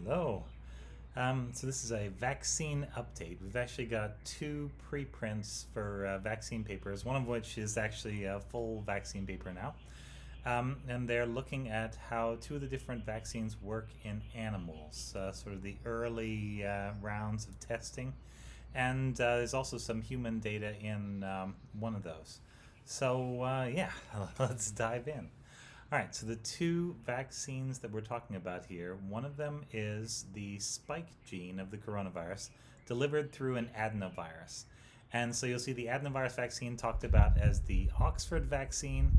Hello. So this is a vaccine update. We've actually got two preprints for vaccine papers, one of which is actually a full vaccine paper now. And they're looking at how two of the different vaccines work in animals, sort of the early rounds of testing. And there's also some human data in one of those. So, yeah, let's dive in. All right, so the two vaccines that we're talking about here, one of them is the spike gene of the coronavirus delivered through an adenovirus. And so you'll see the adenovirus vaccine talked about as the Oxford vaccine.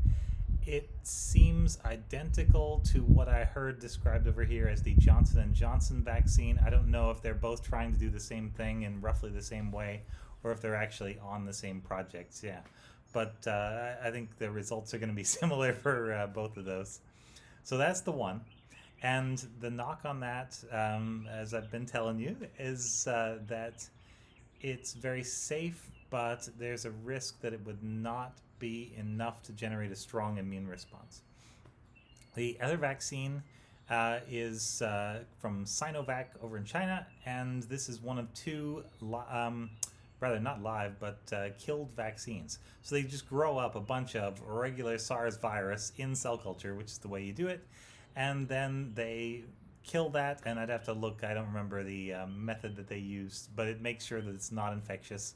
It seems identical to what I heard described over here as the Johnson and Johnson vaccine. I don't know if they're both trying to do the same thing in roughly the same way or if they're actually on the same projects. Yeah, but I think the results are going to be similar for both of those. So that's the one. And the knock on that, as I've been telling you, is that it's very safe, but there's a risk that it would not be enough to generate a strong immune response. The other vaccine is from Sinovac over in China, and this is one of two, rather not live, but killed vaccines. So they just grow up a bunch of regular SARS virus in cell culture, which is the way you do it, and then they kill that. And I'd have to look, I don't remember the method that they used, but it makes sure that it's not infectious.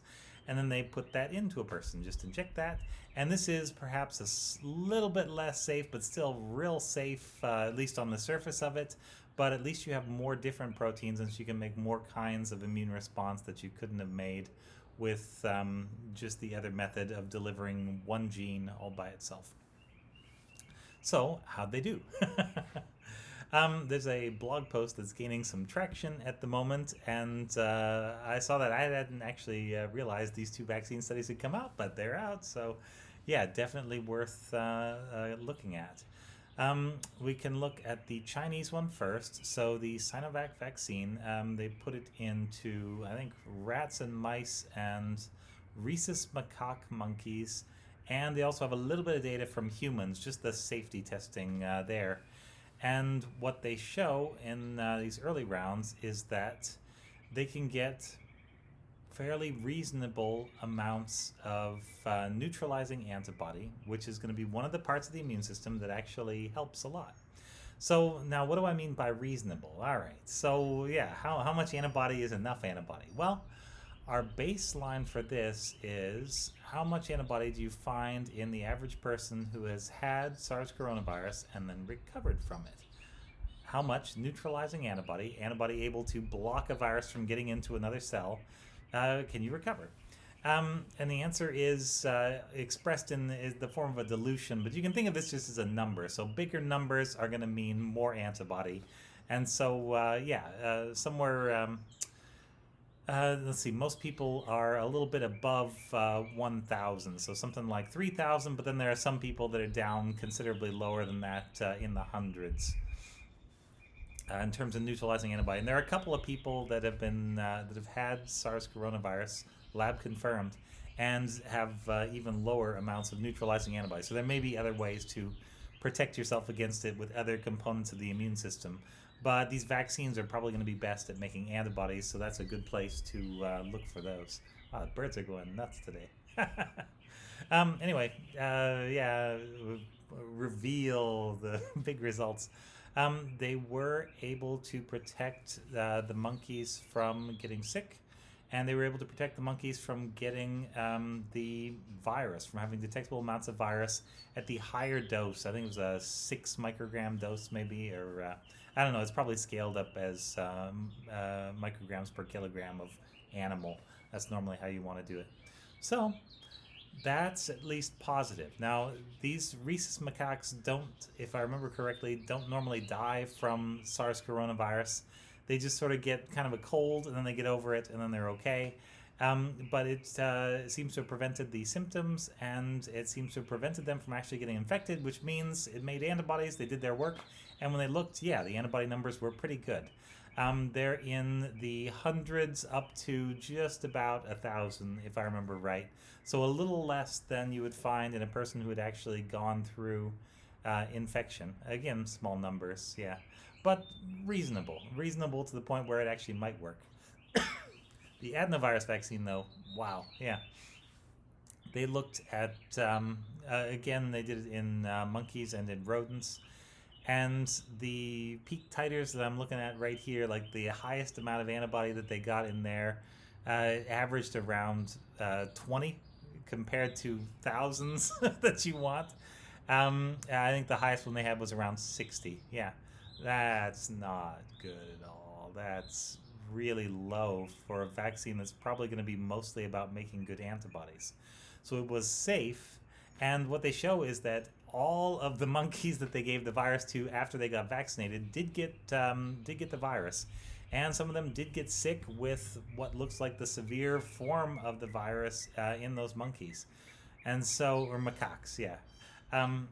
And then they put that into a person, just inject that. And this is perhaps a little bit less safe, but still real safe, at least on the surface of it. But at least you have more different proteins, and so you can make more kinds of immune response that you couldn't have made with just the other method of delivering one gene all by itself. So, how'd they do? There's a blog post that's gaining some traction at the moment, and I saw that I hadn't actually realized these two vaccine studies had come out, but they're out, so yeah, definitely worth looking at. We can look at the Chinese one first. So the Sinovac vaccine, they put it into, I think, rats and mice and rhesus macaque monkeys, and they also have a little bit of data from humans, just the safety testing there. And what they show in these early rounds is that they can get fairly reasonable amounts of neutralizing antibody, which is going to be one of the parts of the immune system that actually helps a lot. So now, what do I mean by reasonable? All right. So yeah, how much antibody is enough antibody? Well, our baseline for this is how much antibody do you find in the average person who has had SARS coronavirus and then recovered from it? How much neutralizing antibody able to block a virus from getting into another cell, can you recover? And the answer is expressed in the form of a dilution, but you can think of this just as a number. So bigger numbers are going to mean more antibody. And so, somewhere, let's see, most people are a little bit above 1,000, so something like 3,000, but then there are some people that are down considerably lower than that in the hundreds. In terms of neutralizing antibody, and there are a couple of people that have been that have had SARS coronavirus, lab confirmed, and have even lower amounts of neutralizing antibody. So there may be other ways to protect yourself against it with other components of the immune system. But these vaccines are probably going to be best at making antibodies, so that's a good place to look for those. Wow, the birds are going nuts today. Anyway, reveal the big results. They were able to protect the monkeys from getting sick, and they were able to protect the monkeys from getting the virus, from having detectable amounts of virus at the higher dose. I think it was a 6 microgram dose, maybe, or I don't know. It's probably scaled up as micrograms per kilogram of animal. That's normally how you want to do it. So that's at least positive. Now, these rhesus macaques don't, if I remember correctly, don't normally die from SARS coronavirus. They just sort of get kind of a cold and then they get over it and then they're okay. But it seems to have prevented the symptoms, and it seems to have prevented them from actually getting infected, which means it made antibodies. They did their work, and when they looked, yeah, the antibody numbers were pretty good. They're in the hundreds up to just about 1,000, if I remember right. So a little less than you would find in a person who had actually gone through infection. Again, small numbers, yeah. but reasonable to the point where it actually might work. The adenovirus vaccine, though, wow, yeah. They looked at, again, they did it in monkeys and in rodents. And the peak titers that I'm looking at right here, like the highest amount of antibody that they got in there, averaged around 20 compared to thousands that you want. I think the highest one they had was around 60. Yeah, that's not good at all. That's really low for a vaccine that's probably going to be mostly about making good antibodies. So it was safe, and what they show is that all of the monkeys that they gave the virus to after they got vaccinated did get the virus, and some of them did get sick with what looks like the severe form of the virus in those monkeys, and so or macaques, yeah. Um,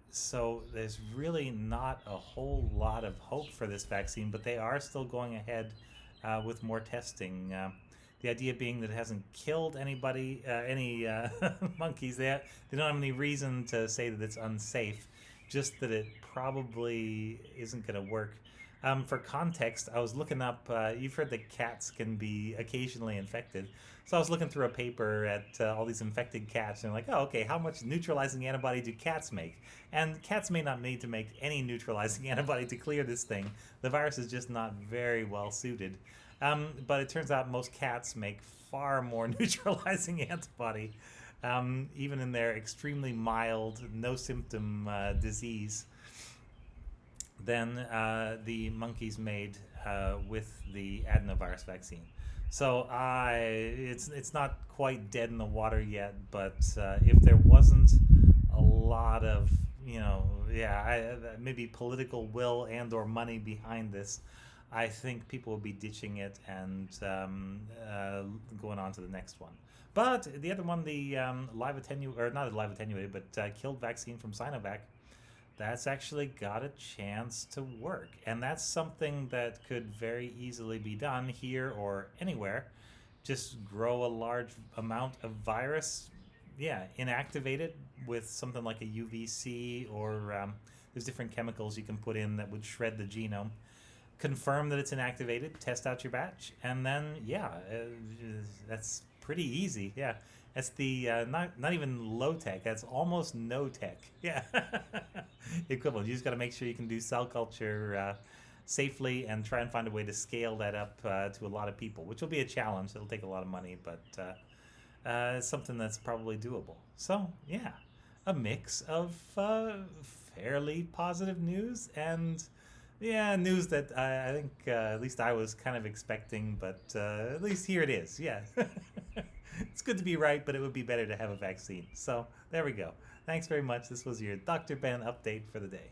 so there's really not a whole lot of hope for this vaccine, but they are still going ahead with more testing. The idea being that it hasn't killed any monkeys. They don't have any reason to say that it's unsafe, just that it probably isn't going to work. For context, I was looking up, you've heard that cats can be occasionally infected. So I was looking through a paper at all these infected cats, and I'm like, oh, okay, how much neutralizing antibody do cats make? And cats may not need to make any neutralizing antibody to clear this thing. The virus is just not very well suited. But it turns out most cats make far more neutralizing antibody, even in their extremely mild, no symptom disease, than the monkeys made with the adenovirus vaccine. So it's not quite dead in the water yet, but if there wasn't a lot of maybe political will and or money behind this, I think people will be ditching it and going on to the next one. But the other one, the live attenuated, or not live attenuated, but killed vaccine from Sinovac, that's actually got a chance to work. And that's something that could very easily be done here or anywhere. Just grow a large amount of virus, inactivate it with something like a UVC, or there's different chemicals you can put in that would shred the genome. Confirm that it's inactivated, test out your batch, and then that's pretty easy. Yeah, that's the not even low tech. That's almost no tech. Yeah, equivalent. You just got to make sure you can do cell culture safely and try and find a way to scale that up to a lot of people, which will be a challenge. It'll take a lot of money, but it's something that's probably doable. So yeah, a mix of fairly positive news and news that I think at least I was kind of expecting, but at least here it is. Yeah. It's good to be right, but it would be better to have a vaccine. So there we go. Thanks very much. This was your Dr. Ben update for the day.